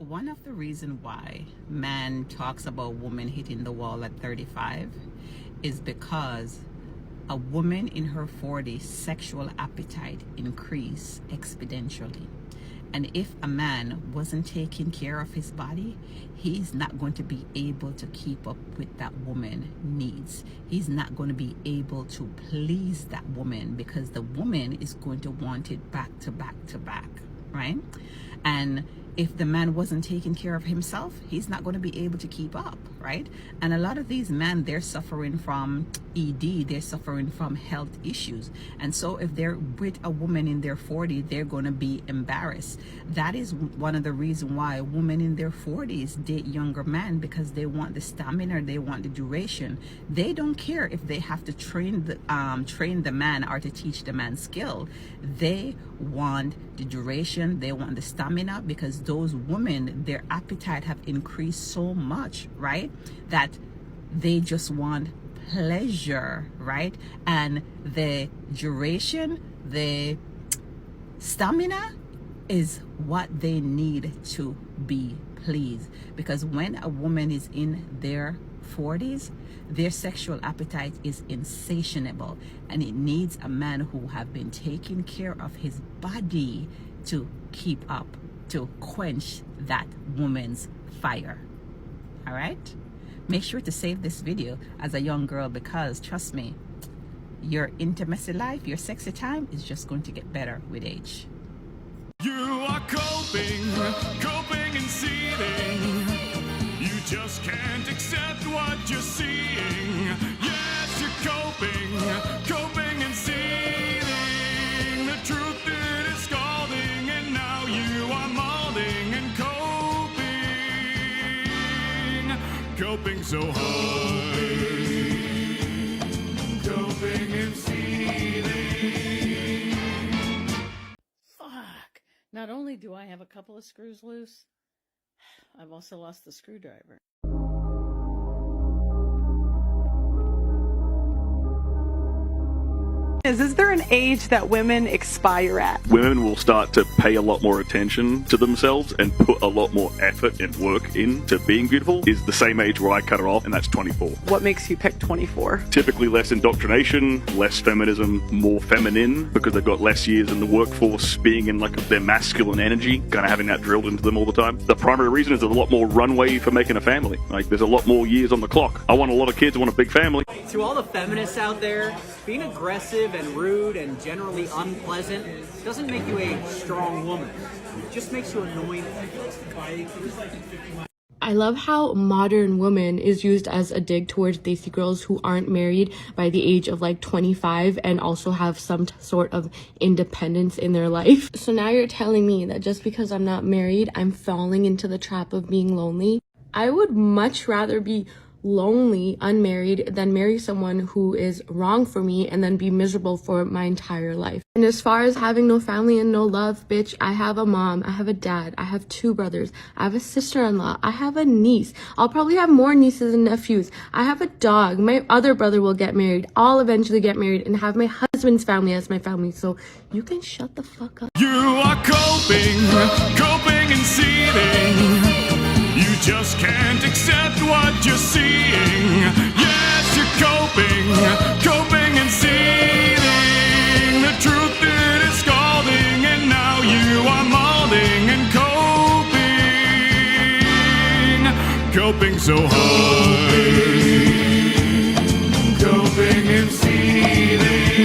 One of the reasons why man talks about woman hitting the wall at 35 is because a woman in her 40s sexual appetite increase exponentially. And if a man wasn't taking care of his body, he's not going to be able to keep up with that woman's needs. He's not going to be able to please that woman because the woman is going to want it back to back to back, right? And if the man wasn't taking care of himself, he's not going to be able to keep up, right? And a lot of these men, they're suffering from ED, they're suffering from health issues. And so if they're with a woman in their 40s, they're going to be embarrassed. That is one of the reasons why women in their 40s date younger men, because they want the stamina, they want the duration. They don't care if they have to train the man or to teach the man skill. They want the duration, they want the stamina, because those women, their appetite have increased so much, right, that they just want pleasure, right? And the duration, the stamina is what they need to be pleased. Because when a woman is in their 40s, their sexual appetite is insatiable, and it needs a man who have been taking care of his body to keep up, to quench that woman's fire. All right, make sure to save this video as a young girl, because trust me, your intimacy life, your sexy time is just going to get better with age. You are coping and seething. You just can't accept what you're seeing. Yes, you're coping and seething. The truth it is scalding, and now you are molding and coping so hard. Coping and seething. Fuck. Not only do I have a couple of screws loose, I've also lost the screwdriver. Is there an age that women expire at? Women will start to pay a lot more attention to themselves and put a lot more effort and work into being beautiful. Is the same age where I cut her off, and that's 24. What makes you pick 24? Typically less indoctrination, less feminism, more feminine, because they've got less years in the workforce, being in like their masculine energy, kind of having that drilled into them all the time. The primary reason is there's a lot more runway for making a family. Like there's a lot more years on the clock. I want a lot of kids, I want a big family. To all the feminists out there, being aggressive and rude and generally unpleasant doesn't make you a strong woman. It just makes you annoying. I love how modern woman is used as a dig towards Desi girls who aren't married by the age of like 25 and also have some sort of independence in their life. So now you're telling me that just because I'm not married, I'm falling into the trap of being lonely? I would much rather be lonely, unmarried, than marry someone who is wrong for me and then be miserable for my entire life. And as far as having no family and no love, bitch, I have a mom, I have a dad, I have 2 brothers, I have a sister-in-law, I have a niece. I'll probably have more nieces and nephews. I have a dog. My other brother will get married. I'll eventually get married and have my husband's family as my family. So you can shut the fuck up. You are coping and seething. You just can't accept what you're seeing. Yes, you're coping and seething. The truth it is scalding, and now you are molding and coping so hard. Coping and seething.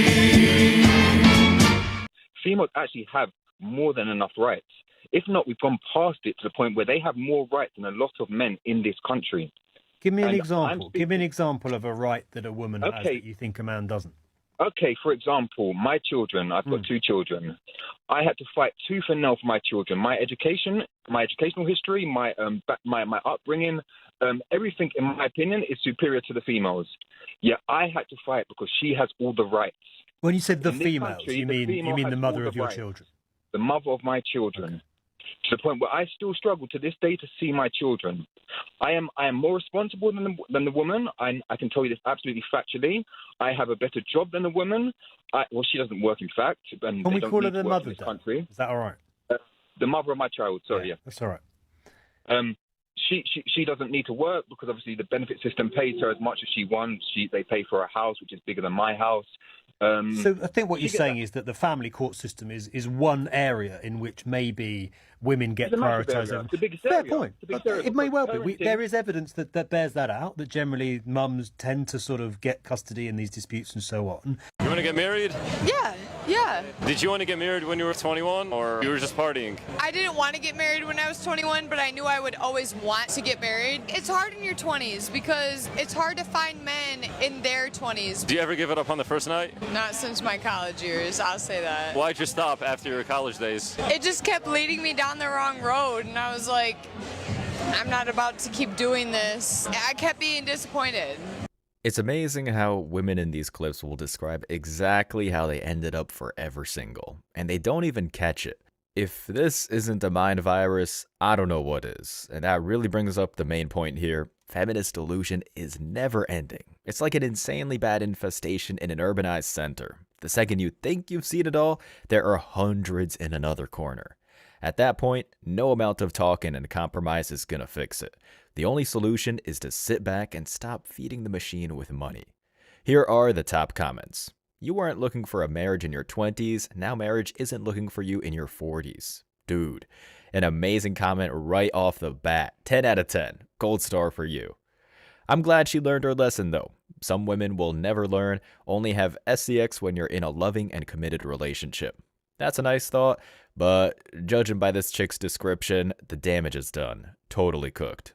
Females actually have more than enough rights. If not, we've gone past it to the point where they have more rights than a lot of men in this country. Give me an example. Give me an example of a right that a woman has that you think a man doesn't. Okay, for example, my children, I've got 2 children. I had to fight tooth and nail for my children. My education, my educational history, my upbringing, everything, in my opinion, is superior to the females. Yet I had to fight because she has all the rights. When you said the females, you mean the mother of your children? The mother of my children. Okay. To the point where I still struggle to this day to see my children. I am more responsible than the woman. I can tell you this absolutely factually. I have a better job than the woman. Well, she doesn't work, in fact. Can we call her the mother? Is that all right? The mother of my child. Sorry, yeah. That's all right. She doesn't need to work because obviously the benefit system pays her as much as she wants. They pay for a house, which is bigger than my house. So I think what you're saying is that the family court system is one area in which maybe women get prioritised. It's the biggest Fair area. point. It may well be. There is evidence that bears that out, that generally mums tend to sort of get custody in these disputes and so on. You want to get married? Yeah. Did you want to get married when you were 21, or you were just partying? I didn't want to get married when I was 21, but I knew I would always want to get married. It's hard in your 20s because it's hard to find men in their 20s. Do you ever give it up on the first night? Not since my college years, I'll say that. Why'd you stop after your college days? It just kept leading me down the wrong road, and I was like, I'm not about to keep doing this. I kept being disappointed. It's amazing how women in these clips will describe exactly how they ended up forever single, and they don't even catch it. If this isn't a mind virus, I don't know what is. And that really brings up the main point here. Feminist delusion is never ending. It's like an insanely bad infestation in an urbanized center. The second you think you've seen it all, there are hundreds in another corner. At that point, no amount of talking and compromise is gonna fix it. The only solution is to sit back and stop feeding the machine with money. Here are the top comments. You weren't looking for a marriage in your 20s, now marriage isn't looking for you in your 40s. Dude, an amazing comment right off the bat. 10 out of 10. Gold star for you. I'm glad she learned her lesson though. Some women will never learn, only have SCX when you're in a loving and committed relationship. That's a nice thought, but judging by this chick's description, the damage is done. Totally cooked.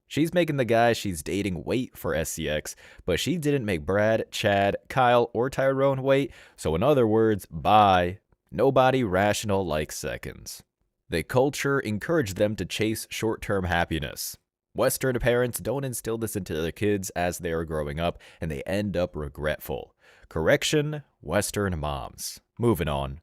She's making the guy she's dating wait for SCX, but she didn't make Brad, Chad, Kyle, or Tyrone wait, so in other words, bye. Nobody rational likes seconds. The culture encouraged them to chase short-term happiness. Western parents don't instill this into their kids as they are growing up, and they end up regretful. Correction, Western moms. Moving on.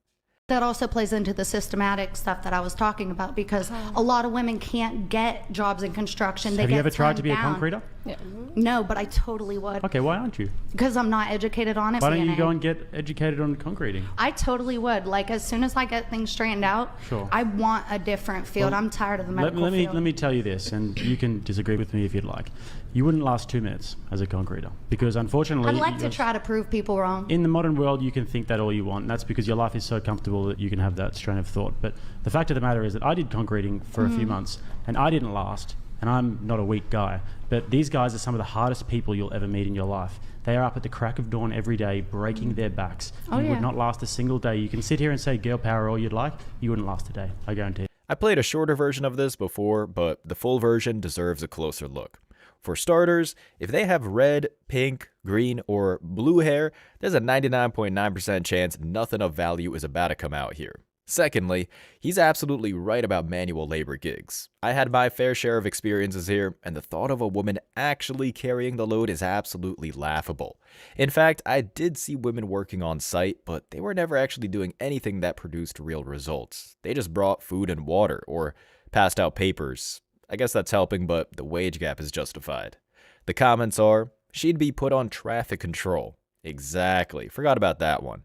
That also plays into the systematic stuff that I was talking about, because a lot of women can't get jobs in construction. Have you ever tried to be a concreter? Yeah. No, but I totally would. Okay, why aren't you? Because I'm not educated on it. Why don't you go and get educated on concreting? I totally would. Like, as soon as I get things straightened out, sure. I want a different field. Well, I'm tired of the medical field. Let me tell you this, and you can disagree with me if you'd like. You wouldn't last 2 minutes as a concreter, because unfortunately... I'd like to try to prove people wrong. In the modern world, you can think that all you want, and that's because your life is so comfortable that you can have that strain of thought. But the fact of the matter is that I did concreting for a few months, and I didn't last, and I'm not a weak guy, but these guys are some of the hardest people you'll ever meet in your life. They are up at the crack of dawn every day, breaking their backs. You would not last a single day. You can sit here and say girl power all you'd like, you wouldn't last a day, I guarantee. I played a shorter version of this before, but the full version deserves a closer look. For starters, if they have red, pink, green, or blue hair, there's a 99.9% chance nothing of value is about to come out here. Secondly, he's absolutely right about manual labor gigs. I had my fair share of experiences here, and the thought of a woman actually carrying the load is absolutely laughable. In fact, I did see women working on site, but they were never actually doing anything that produced real results. They just brought food and water, or passed out papers. I guess that's helping, but the wage gap is justified. The comments are, she'd be put on traffic control. Exactly, forgot about that one.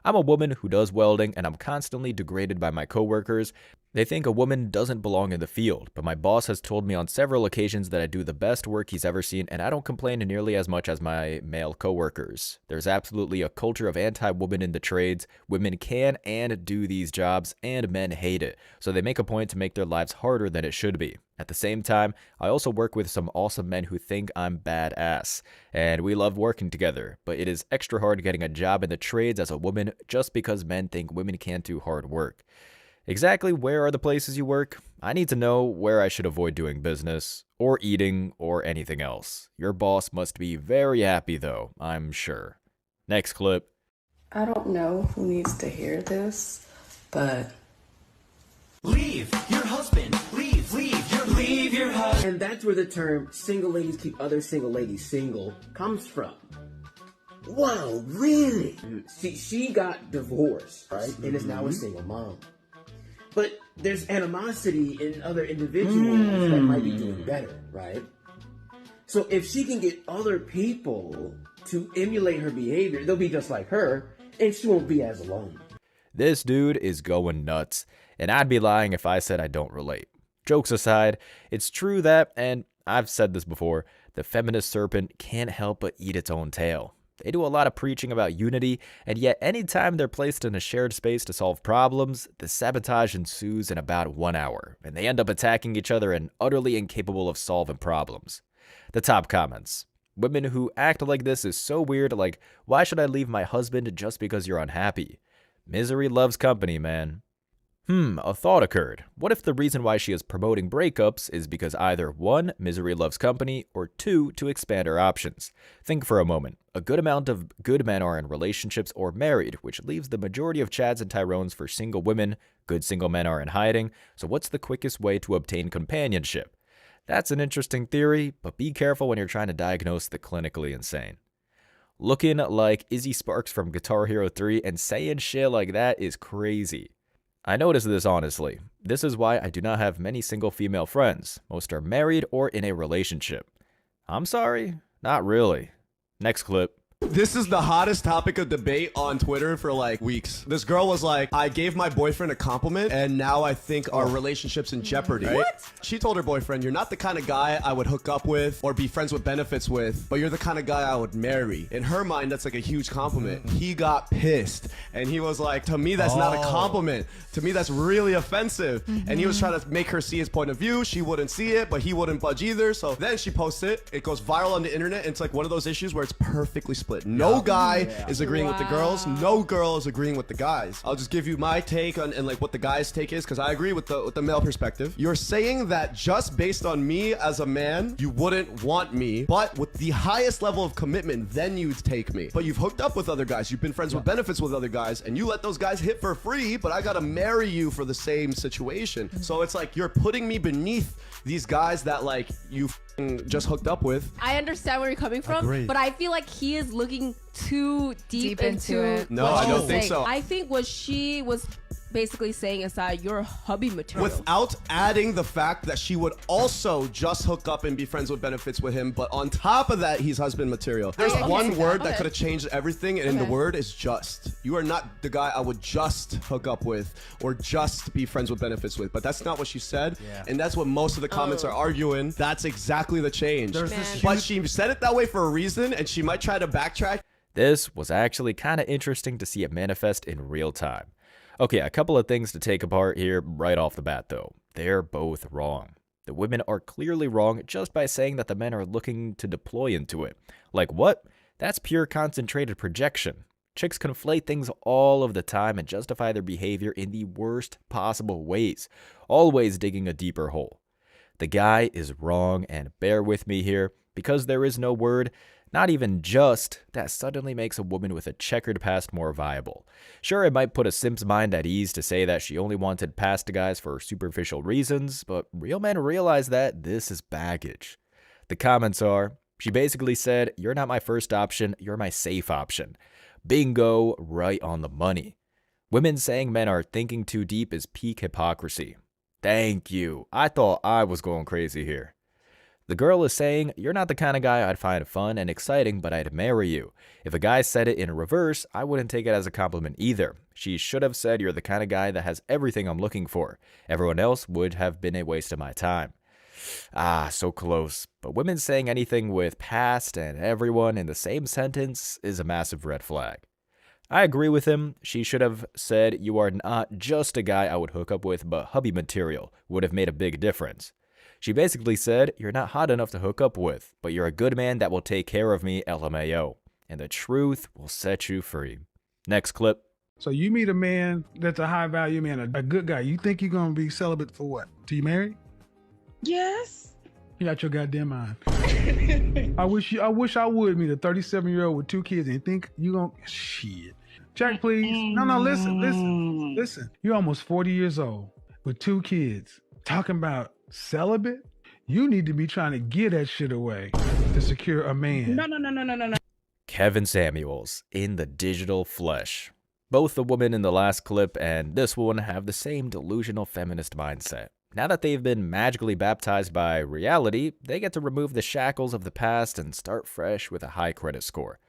I'm a woman who does welding, and I'm constantly degraded by my coworkers. They think a woman doesn't belong in the field, but my boss has told me on several occasions that I do the best work he's ever seen, and I don't complain nearly as much as my male coworkers. There's absolutely a culture of anti-women in the trades. Women can and do these jobs, and men hate it, so they make a point to make their lives harder than it should be. At the same time, I also work with some awesome men who think I'm badass, and we love working together, but it is extra hard getting a job in the trades as a woman just because men think women can't do hard work. Exactly where are the places you work? I need to know where I should avoid doing business, or eating, or anything else. Your boss must be very happy though, I'm sure. Next clip. I don't know who needs to hear this, but... Leave your husband. Leave your husband. And that's where the term single ladies keep other single ladies single comes from. Wow, really? See, she got divorced, right? And is now a single mom. But there's animosity in other individuals that might be doing better, right? So if she can get other people to emulate her behavior, they'll be just like her, and she won't be as alone. This dude is going nuts, and I'd be lying if I said I don't relate. Jokes aside, it's true that, and I've said this before, the feminist serpent can't help but eat its own tail. They do a lot of preaching about unity, and yet anytime they're placed in a shared space to solve problems, the sabotage ensues in about 1 hour, and they end up attacking each other and utterly incapable of solving problems. The top comments. Women who act like this is so weird, like, why should I leave my husband just because you're unhappy? Misery loves company, man. A thought occurred. What if the reason why she is promoting breakups is because either 1, misery loves company, or 2, to expand her options? Think for a moment. A good amount of good men are in relationships or married, which leaves the majority of Chads and Tyrones for single women. Good single men are in hiding, so what's the quickest way to obtain companionship? That's an interesting theory, but be careful when you're trying to diagnose the clinically insane. Looking like Izzy Sparks from Guitar Hero 3 and saying shit like that is crazy. I noticed this honestly. This is why I do not have many single female friends. Most are married or in a relationship. I'm sorry, not really. Next clip. This is the hottest topic of debate on Twitter for like weeks. This girl was like, I gave my boyfriend a compliment and now I think our relationship's in jeopardy. Right? What? She told her boyfriend, you're not the kind of guy I would hook up with or be friends with benefits with, but you're the kind of guy I would marry. In her mind, that's like a huge compliment. He got pissed and he was like, to me, that's not a compliment. To me, that's really offensive. And he was trying to make her see his point of view. She wouldn't see it, but he wouldn't budge either. So then she posts it. It goes viral on the internet. And it's like one of those issues where it's perfectly split. No guy is agreeing with the girls. No girl is agreeing with the guys. I'll just give you my take on and like what the guy's take is, because I agree with the male perspective. You're saying that just based on me as a man, you wouldn't want me, but with the highest level of commitment, then you'd take me. But you've hooked up with other guys. You've been friends with benefits with other guys, and you let those guys hit for free, but I gotta marry you for the same situation. So it's like you're putting me beneath these guys that like you just hooked up with. I understand where you're coming from, Agreed. but I feel like he is looking too deep into it. No, what I don't she's think saying. so. I think what she was basically saying is that you're hubby material. Without adding the fact that she would also just hook up and be friends with benefits with him, but on top of that, he's husband material. There's one word that could have changed everything, and the word is just. You are not the guy I would just hook up with or just be friends with benefits with, but that's not what she said, and that's what most of the comments are arguing. That's exactly the change. But she said it that way for a reason, and she might try to backtrack. This was actually kind of interesting to see it manifest in real time. Okay, a couple of things to take apart here right off the bat though. They're both wrong. The women are clearly wrong just by saying that the men are looking to deploy into it. Like what? That's pure concentrated projection. Chicks conflate things all of the time and justify their behavior in the worst possible ways, always digging a deeper hole. The guy is wrong, and bear with me here, because there is no word, not even just, that suddenly makes a woman with a checkered past more viable. Sure, it might put a simp's mind at ease to say that she only wanted past guys for superficial reasons, but real men realize that this is baggage. The comments are, she basically said, you're not my first option, you're my safe option. Bingo, right on the money. Women saying men are thinking too deep is peak hypocrisy. Thank you. I thought I was going crazy here. The girl is saying, you're not the kind of guy I'd find fun and exciting, but I'd marry you. If a guy said it in reverse, I wouldn't take it as a compliment either. She should have said, you're the kind of guy that has everything I'm looking for. Everyone else would have been a waste of my time. Ah, so close. But women saying anything with past and everyone in the same sentence is a massive red flag. I agree with him. She should have said, you are not just a guy I would hook up with, but hubby material would have made a big difference. She basically said, you're not hot enough to hook up with, but you're a good man that will take care of me, LMAO. And the truth will set you free. Next clip. So you meet a man that's a high value man, a good guy. You think you're going to be celibate for what? Till you married? Yes. You got your goddamn mind. I wish I would meet a 37-year-old with 2 kids and think you going to... Shit. Jack, please. No, listen. You're almost 40 years old with 2 kids talking about celibate. You need to be trying to get that shit away to secure a man. No. Kevin Samuels in the digital flesh. Both the woman in the last clip and this one have the same delusional feminist mindset. Now that they've been magically baptized by reality, they get to remove the shackles of the past and start fresh with a high credit score.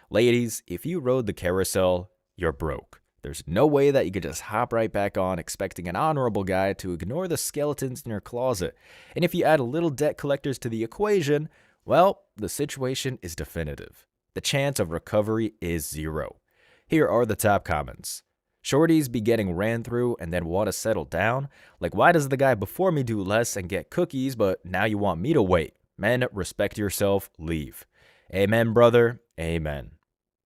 Ladies, if you rode the carousel, you're broke. There's no way that you could just hop right back on expecting an honorable guy to ignore the skeletons in your closet. And if you add a little debt collectors to the equation, well, the situation is definitive. The chance of recovery is 0. Here are the top comments. Shorties be getting ran through and then want to settle down? Like, why does the guy before me do less and get cookies, but now you want me to wait? Men, respect yourself, leave. Amen, brother, amen.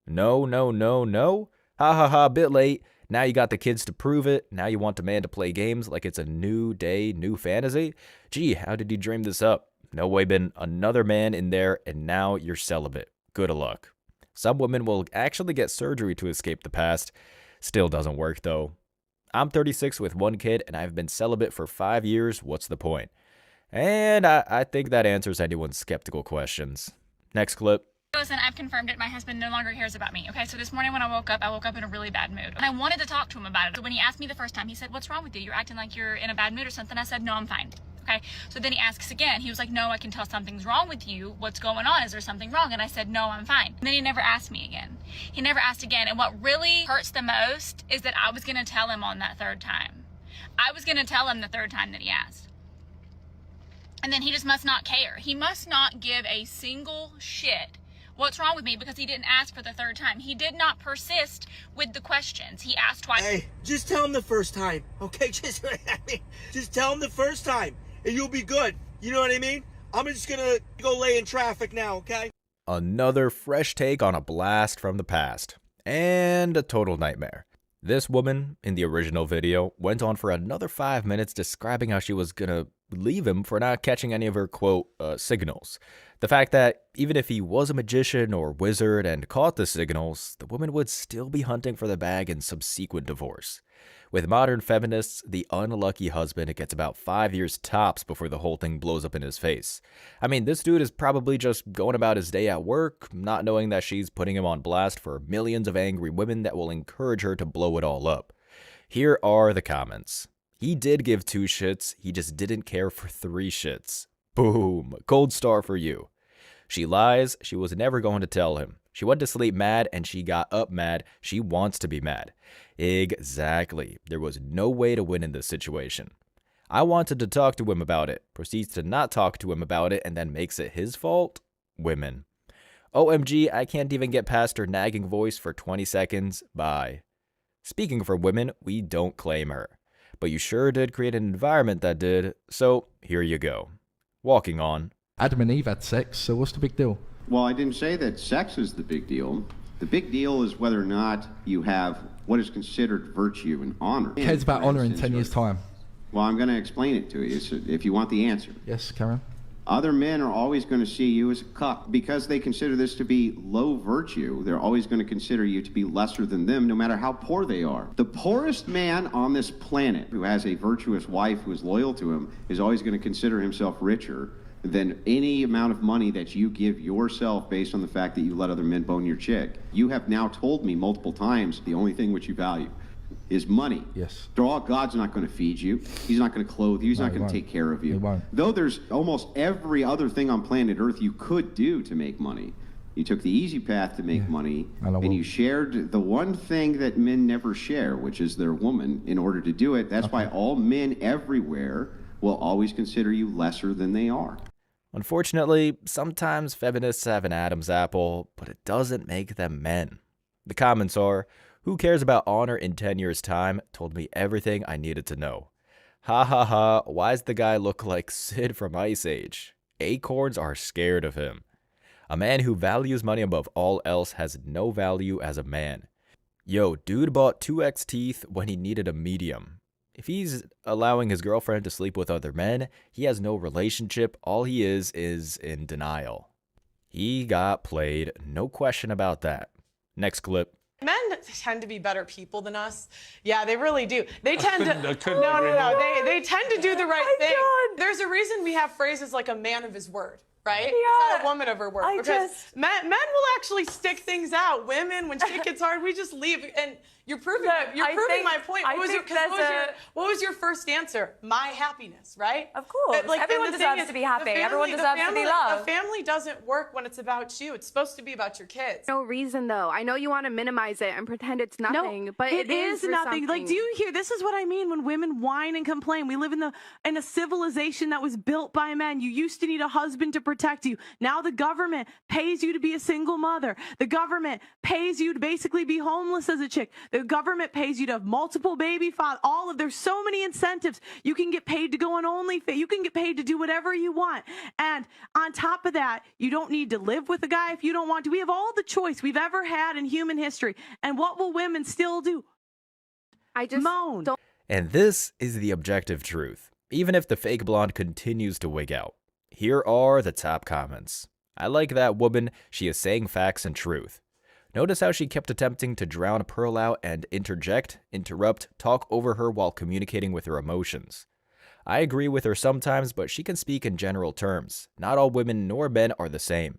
No, no, no, no. Ha ha ha, bit late. Now you got the kids to prove it. Now you want the man to play games like it's a new day, new fantasy? Gee, how did you dream this up? No way been another man in there and now you're celibate. Good luck. Some women will actually get surgery to escape the past. Still doesn't work though. I'm 36 with 1 kid and I've been celibate for 5 years. What's the point? And I think that answers anyone's skeptical questions. Next clip. Listen, I've confirmed it. My husband no longer cares about me. Okay, so this morning when I woke up in a really bad mood. And I wanted to talk to him about it. So when he asked me the first time, he said, "What's wrong with you? You're acting like you're in a bad mood or something." I said, "No, I'm fine." Okay, so then he asks again. He was like, "No, I can tell something's wrong with you. What's going on? Is there something wrong?" And I said, "No, I'm fine." And then he never asked me again. He never asked again. And what really hurts the most is that I was going to tell him on that 3rd time. I was going to tell him the 3rd time that he asked. And then he just must not care. He must not give a single shit what's wrong with me because he didn't ask for the 3rd time. He did not persist with the questions. He asked twice. Hey, just tell him the first time, okay? Just tell him the first time, and you'll be good. You know what I mean? I'm just gonna go lay in traffic now, okay? Another fresh take on a blast from the past. And a total nightmare. This woman, in the original video, went on for another 5 minutes describing how she was gonna leave him for not catching any of her, quote, signals. The fact that even if he was a magician or wizard and caught the signals, the woman would still be hunting for the bag in subsequent divorce. With modern feminists, the unlucky husband gets about 5 years tops before the whole thing blows up in his face. I mean, this dude is probably just going about his day at work, not knowing that she's putting him on blast for millions of angry women that will encourage her to blow it all up. Here are the comments. He did give 2 shits, he just didn't care for 3 shits. Boom, gold star for you. She lies, she was never going to tell him. She went to sleep mad and she got up mad. She wants to be mad. Exactly. There was no way to win in this situation. I wanted to talk to him about it, proceeds to not talk to him about it and then makes it his fault? Women. OMG, I can't even get past her nagging voice for 20 seconds. Bye. Speaking for women, we don't claim her. But you sure did create an environment that did, so here you go. Walking on. Adam and Eve had sex, so what's the big deal? Well, I didn't say that sex is the big deal. The big deal is whether or not you have what is considered virtue and honor. Who cares about honor in 10 years' time? Well, I'm going to explain it to you if you want the answer. Yes, Karen. Other men are always going to see you as a cuck. Because they consider this to be low virtue, they're always going to consider you to be lesser than them, no matter how poor they are. The poorest man on this planet who has a virtuous wife who is loyal to him is always going to consider himself richer than any amount of money that you give yourself based on the fact that you let other men bone your chick. You have now told me multiple times the only thing which you value is money. Yes. After all, God's not going to feed you. He's not going to clothe you. He's not going to take care of you. He won't. Though there's almost every other thing on planet Earth you could do to make money. You took the easy path to make money, and you shared the one thing that men never share, which is their woman, in order to do it. That's why all men everywhere will always consider you lesser than they are. Unfortunately, sometimes feminists have an Adam's apple, but it doesn't make them men. The comments are, who cares about honor in 10 years' time? Told me everything I needed to know. Ha ha ha, why's the guy look like Sid from Ice Age? Acorns are scared of him. A man who values money above all else has no value as a man. Yo, dude bought 2X teeth when he needed a medium. If he's allowing his girlfriend to sleep with other men, he has no relationship. All he is in denial. He got played, no question about that. Next clip. Men tend to be better people than us. Yeah, they really do. They tend to. No. They tend to do the right thing. There's a reason we have phrases like a man of his word, right? Yeah, It's not a woman overwork. I Because just- men will actually stick things out. Women, when shit gets hard, we just leave. And you're proving my point. What was your first answer? My happiness, right? Of course. But, Everyone and the deserves thing to be happy. the Everyone deserves to be loved. The family doesn't work when it's about you. It's supposed to be about your kids. No reason though. I know you want to minimize it and pretend it's nothing, but it is for nothing. Like, something. do you hear? This is what I mean when women whine and complain. We live in a civilization that was built by men. You used to need a husband to protect you. Now the government pays you to be a single mother. The government pays you to basically be homeless as a chick. The government pays you to have multiple baby fathers. There's so many incentives. You can get paid to go on OnlyFans. You can get paid to do whatever you want. And on top of that, you don't need to live with a guy if you don't want to. We have all the choice we've ever had in human history. And what will women still do? I just moan. And this is the objective truth, even if the fake blonde continues to wig out. Here are the top comments. I like that woman. She is saying facts and truth. Notice how she kept attempting to drown Pearl out and interrupt, talk over her while communicating with her emotions. I agree with her sometimes, but she can speak in general terms. Not all women nor men are the same.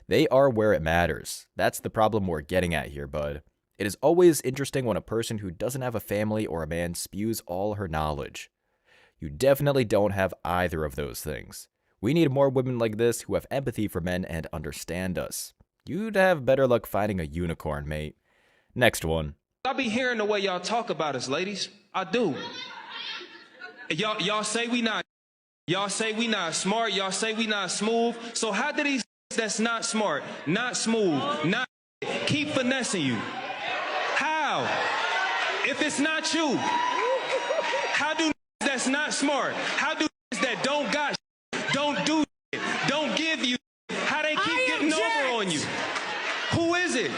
They are where it matters. That's the problem we're getting at here, bud. It is always interesting when a person who doesn't have a family or a man spews all her knowledge. You definitely don't have either of those things. We need more women like this who have empathy for men and understand us. You'd have better luck finding a unicorn, mate. Next one. I be hearing the way y'all talk about us, ladies. I do. Y'all say we not. Y'all say we not smart. Y'all say we not smooth. So how do these that's not smart, not smooth, not keep finessing you? How? If it's not you, how do that's not smart? How do that don't got, don't do, don't give you? How they keep getting over on you? Who is it?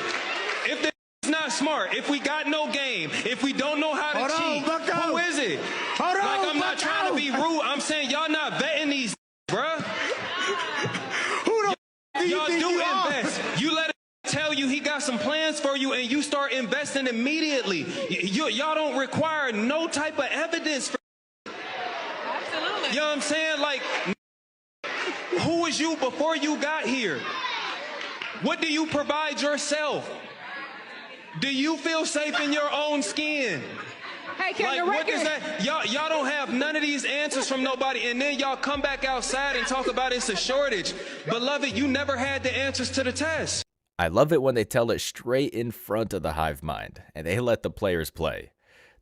If they're not smart, if we got no game, if we don't know how to cheat, who is it? Like, I'm not trying to be rude. I'm saying y'all not vetting these, bruh. Y'all do invest. You let him tell you he got some plans for you and you start investing immediately. Y'all don't require no type of evidence for. Absolutely. You know what I'm saying? Like, who was you before you got here? What do you provide yourself? Do you feel safe in your own skin? Hey, can like, what does that? Y'all don't have none of these answers from nobody, and then y'all come back outside and talk about it's a shortage. Beloved, you never had the answers to the test. I love it when they tell it straight in front of the hive mind, and they let the players play.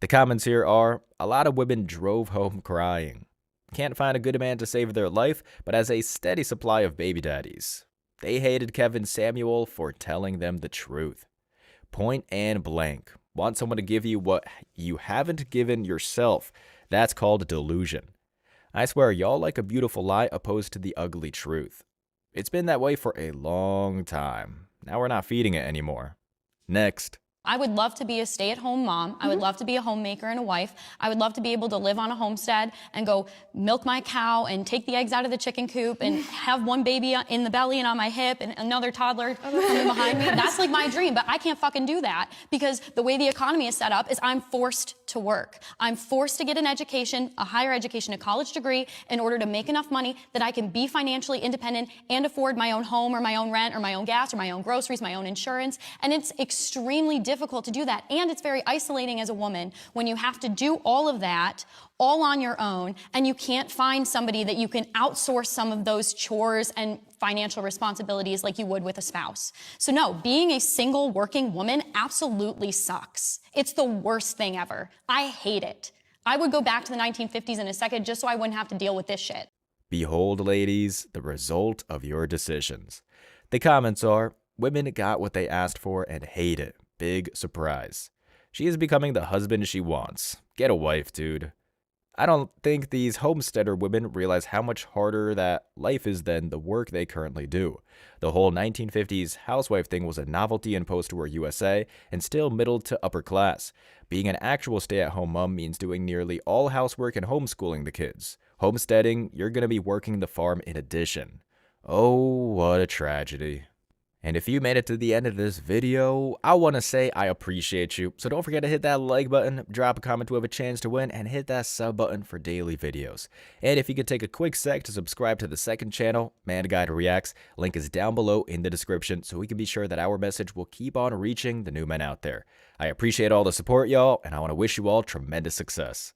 The comments here are, a lot of women drove home crying. Can't find a good man to save their life, but has a steady supply of baby daddies. They hated Kevin Samuel for telling them the truth. Point and blank. Want someone to give you what you haven't given yourself. That's called delusion. I swear, y'all like a beautiful lie opposed to the ugly truth. It's been that way for a long time. Now we're not feeding it anymore. Next. I would love to be a stay-at-home mom. I would love to be a homemaker and a wife. I would love to be able to live on a homestead and go milk my cow and take the eggs out of the chicken coop and have one baby in the belly and on my hip and another toddler coming behind me. That's like my dream, but I can't fucking do that because the way the economy is set up is I'm forced to work. I'm forced to get an education, a higher education, a college degree in order to make enough money that I can be financially independent and afford my own home or my own rent or my own gas or my own groceries, my own insurance. And it's extremely difficult to do that. And it's very isolating as a woman when you have to do all of that all on your own and you can't find somebody that you can outsource some of those chores and financial responsibilities like you would with a spouse. So no, being a single working woman absolutely sucks. It's the worst thing ever. I hate it. I would go back to the 1950s in a second just so I wouldn't have to deal with this shit. Behold, ladies, the result of your decisions. The comments are, women got what they asked for and hate it. Big surprise. She is becoming the husband she wants. Get a wife, dude. I don't think these homesteader women realize how much harder that life is than the work they currently do. The whole 1950s housewife thing was a novelty in post-war USA and still middle to upper class. Being an actual stay-at-home mom means doing nearly all housework and homeschooling the kids. Homesteading, you're going to be working the farm in addition. Oh, what a tragedy. And if you made it to the end of this video, I want to say I appreciate you. So don't forget to hit that like button, drop a comment to have a chance to win, and hit that sub button for daily videos. And if you could take a quick sec to subscribe to the second channel, Man Guide Reacts, link is down below in the description so we can be sure that our message will keep on reaching the new men out there. I appreciate all the support, y'all, and I want to wish you all tremendous success.